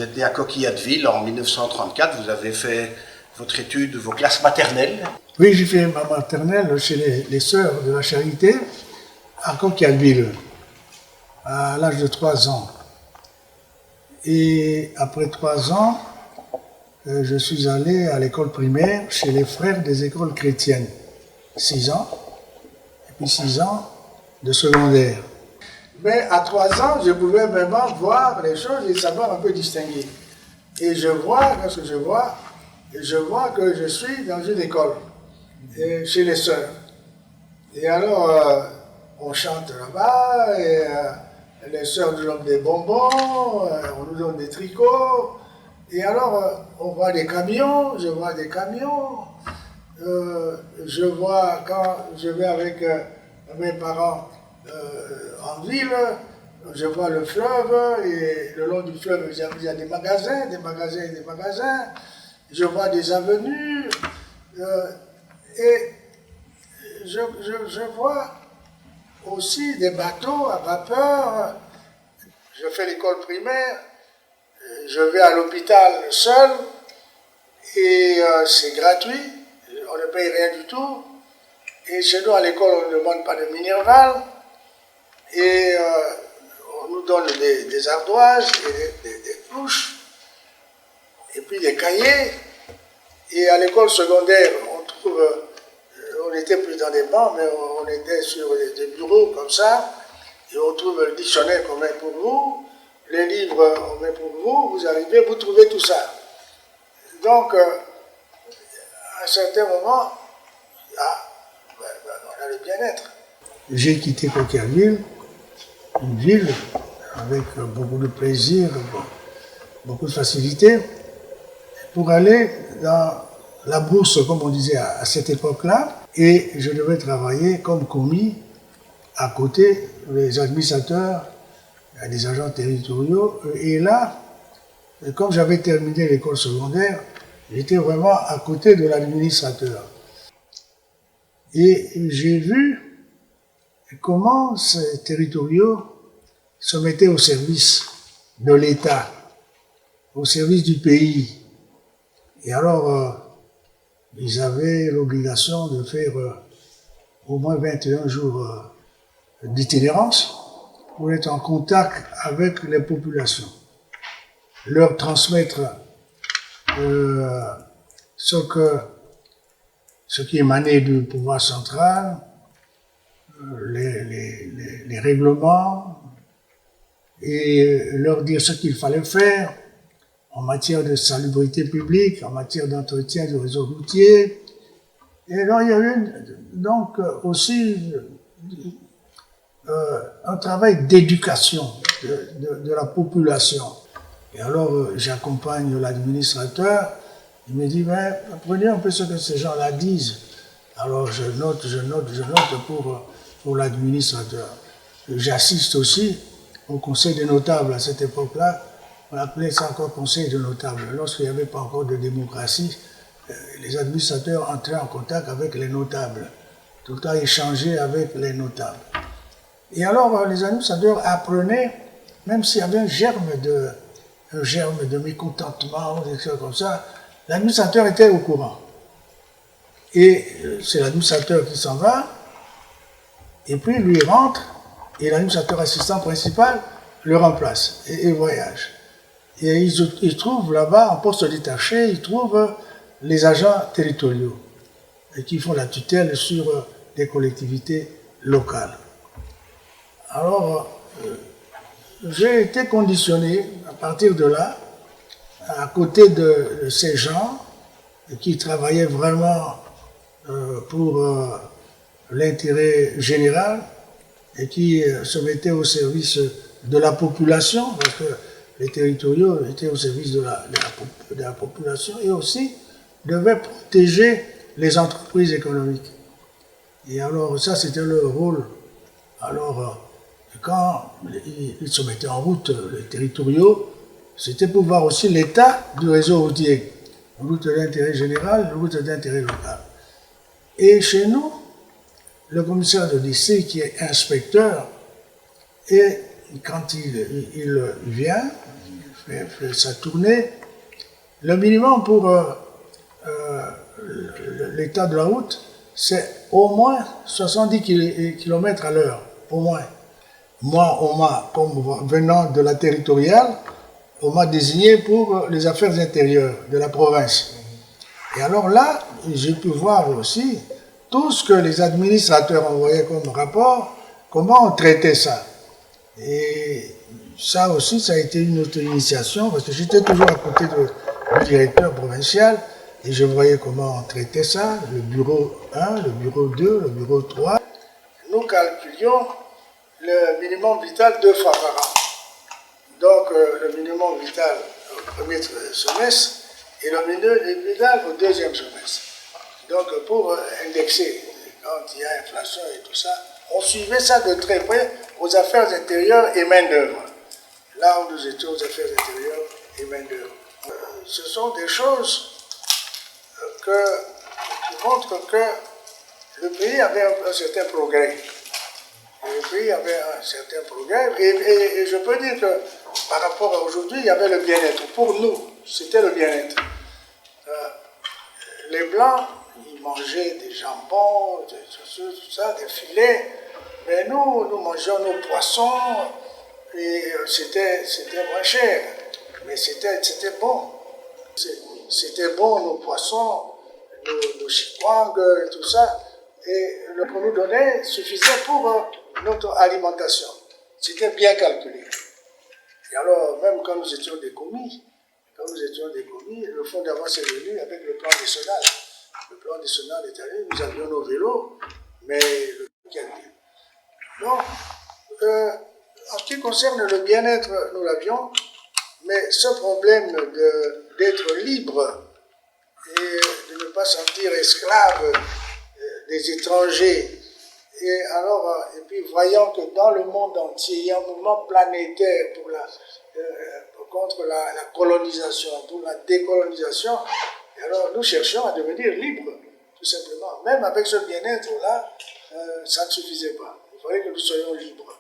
vous êtes né à Coquillateville en 1934, vous avez fait votre étude, vos classes maternelles. Oui, j'ai fait ma maternelle chez les Sœurs de la Charité à Coquillateville, à l'âge de 3 ans. Et après 3 ans, je suis allé à l'école primaire chez les Frères des écoles chrétiennes. 6 ans, et puis 6 ans de secondaire. Mais à 3 ans, je pouvais vraiment voir les choses et savoir un peu distinguer. Et je vois, lorsque je vois que je suis dans une école, chez les sœurs. Et alors, on chante là-bas, et les sœurs nous donnent des bonbons, on nous donne des tricots. Et alors, on voit des camions, je vois des camions. Je vois quand je vais avec mes parents en ville, je vois le fleuve et le long du fleuve il y a des magasins, des magasins et des magasins. Je vois des avenues et je vois aussi des bateaux à vapeur. Je fais l'école primaire, je vais à l'hôpital seul et c'est gratuit. On ne paye rien du tout. Et chez nous, à l'école, on ne demande pas de Minerval. Et on nous donne des ardoises et des couches. Et puis des cahiers. Et à l'école secondaire, on était plus dans des bancs, mais on était sur des bureaux comme ça. Et on trouve le dictionnaire qu'on met pour vous. Les livres, on met pour vous. Vous arrivez, vous trouvez tout ça. Donc, à un certain moment, on a le bien-être. J'ai quitté Coquillateville, une ville avec beaucoup de plaisir, beaucoup de facilité, pour aller dans la bourse, comme on disait à cette époque-là, et je devais travailler comme commis à côté des administrateurs, des agents territoriaux. Et là, comme j'avais terminé l'école secondaire, j'étais vraiment à côté de l'administrateur. Et j'ai vu comment ces territoriaux se mettaient au service de l'État, au service du pays. Et alors, ils avaient l'obligation de faire au moins 21 jours d'itinérance pour être en contact avec les populations, leur transmettre ce qui émanait du pouvoir central, les règlements, et leur dire ce qu'il fallait faire en matière de salubrité publique, en matière d'entretien du réseau routier. Et alors il y a eu donc aussi un travail d'éducation de la population. Et alors j'accompagne l'administrateur. Il me dit, mais prenez un peu ce que ces gens-là disent. Alors je note pour l'administrateur. J'assiste aussi au conseil des notables à cette époque-là. On appelait ça encore conseil des notables. Lorsqu'il n'y avait pas encore de démocratie, les administrateurs entraient en contact avec les notables. Tout le temps échanger avec les notables. Et alors les administrateurs apprenaient, même s'il y avait un germe de mécontentement, des choses comme ça, l'administrateur était au courant. Et c'est l'administrateur qui s'en va, et puis lui rentre, et l'administrateur assistant principal le remplace et voyage. Et ils trouvent là-bas, en poste détaché, ils trouvent les agents territoriaux et qui font la tutelle sur des collectivités locales. Alors, j'ai été conditionné à partir de là, à côté de ces gens qui travaillaient vraiment pour l'intérêt général et qui se mettaient au service de la population, parce que les territoriaux étaient au service de la population et aussi devaient protéger les entreprises économiques. Et alors ça, c'était leur rôle. Alors, quand ils se mettaient en route, les territoriaux, c'était pour voir aussi l'état du réseau routier, une route d'intérêt général, une route d'intérêt local. Et chez nous, le commissaire de lycée qui est inspecteur, et quand il vient, il fait sa tournée. Le minimum pour l'état de la route, c'est au moins 70 km à l'heure, au moins. Moi, comme venant de la territoriale, on m'a désigné pour les affaires intérieures de la province. Et alors là, j'ai pu voir aussi tout ce que les administrateurs envoyaient comme rapport, comment on traitait ça. Et ça aussi, ça a été une autre initiation, parce que j'étais toujours à côté du directeur provincial, et je voyais comment on traitait ça, le bureau 1, le bureau 2, le bureau 3. Nous calculions le minimum vital 2 fois par an. Donc, le minimum vital au premier semestre et le minimum vital au deuxième semestre. Donc, pour indexer, quand il y a inflation et tout ça, on suivait ça de très près aux affaires intérieures et main-d'œuvre. Là où nous étions aux affaires intérieures et main-d'œuvre. Ce sont des choses qui montrent que le pays avait un certain progrès. Le pays avait un certain progrès et je peux dire que par rapport à aujourd'hui, il y avait le bien-être. Pour nous, c'était le bien-être. Les Blancs, ils mangeaient des jambons, tout ça, des filets, mais nous mangeons nos poissons et c'était moins cher, mais c'était bon. C'était bon, nos poissons, nos chikwang, tout ça, et le qu'on nous donnait suffisait pour notre alimentation. C'était bien calculé. Et alors, même quand nous étions des commis, le fonds d'avance est venu avec le plan décennal. Le plan décennal est allé, nous avions nos vélos, mais le donc, en ce qui concerne le bien-être, nous l'avions, mais ce problème d'être libre et de ne pas sentir esclave des étrangers, et puis voyant que dans le monde entier, il y a un mouvement planétaire contre la colonisation, pour la décolonisation, et alors nous cherchions à devenir libres, tout simplement. Même avec ce bien-être-là, ça ne suffisait pas. Il fallait que nous soyons libres.